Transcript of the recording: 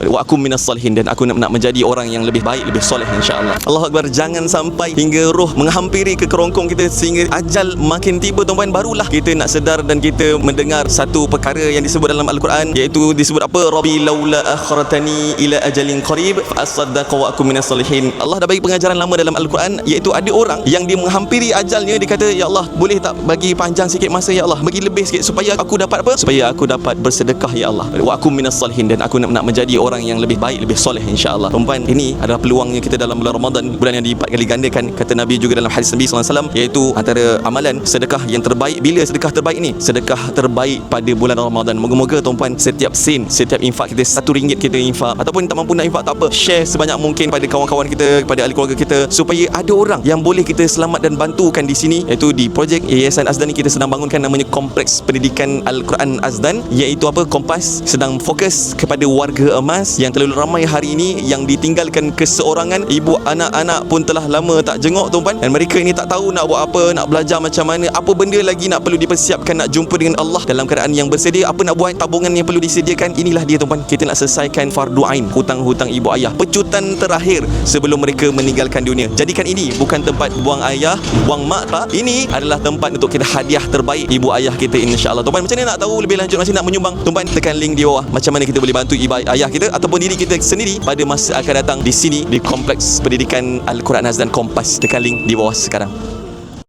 Wa akum minas salihin, dan aku nak menjadi orang yang lebih baik, lebih soleh insya-Allah. Allahu Akbar. Jangan sampai hingga roh menghampiri ke kerongkong kita sehingga ajal makin tiba tuan-tuan, barulah kita nak sedar dan kita mendengar satu perkara yang disebut dalam Al-Quran, iaitu disebut apa? Rabbi laula akhartani ila ajalin qarib fa asaddaqa wa akum minas salihin. Allah dah bagi pengajaran lama dalam Al-Quran, iaitu ada orang yang dia menghampiri ajalnya, dia kata, ya Allah, boleh tak bagi panjang sikit masa ya Allah, bagi lebih sikit supaya aku dapat apa? Supaya aku dapat bersedekah ya Allah. Wa akum minas salihin, dan aku nak menjadi orang yang lebih baik, lebih soleh insya-Allah. Tuan-tuan, ini adalah peluangnya kita dalam bulan Ramadan, bulan yang dilipat kali gandakan. Kata Nabi juga dalam hadis Nabi SAW, iaitu antara amalan sedekah yang terbaik. Bila sedekah terbaik ni? Sedekah terbaik pada bulan Ramadan. Moga-moga tuan-tuan, setiap sen, setiap infak kita, RM1 kita infak, ataupun tak mampu nak infak, tak apa, share sebanyak mungkin pada kawan-kawan kita, pada ahli keluarga kita, supaya ada orang yang boleh kita selamat dan bantukan di sini. Iaitu di projek Yayasan Azdan ni, kita sedang bangunkan namanya Kompleks Pendidikan Al-Quran Azdan, iaitu apa? Kompas sedang fokus kepada warga emas yang terlalu ramai hari ini yang ditinggalkan keseorangan. Ibu anak-anak pun telah lama tak jenguk tuan-tuan, dan mereka ini tak tahu nak buat apa, nak belajar macam mana, apa benda lagi nak perlu dipersiapkan nak jumpa dengan Allah dalam keadaan yang bersedia, apa nak buat, tabungan yang perlu disediakan. Inilah dia tuan-tuan, kita nak selesaikan fardu ain, hutang-hutang ibu ayah, pecutan terakhir sebelum mereka meninggalkan dunia. Jadikan ini bukan tempat buang ayah, buang mak, tak. Ini adalah tempat untuk kita hadiah terbaik ibu ayah kita insya-Allah. Tuan-tuan, macam mana nak tahu lebih lanjut, masih nak menyumbang? Tuan-tuan, tekan link di bawah macam mana kita boleh bantu ibu ayah kita ataupun diri kita sendiri pada masa akan datang di sini, di Kompleks Pendidikan Al-Quran Azdan Kompas. Tekan link di bawah sekarang.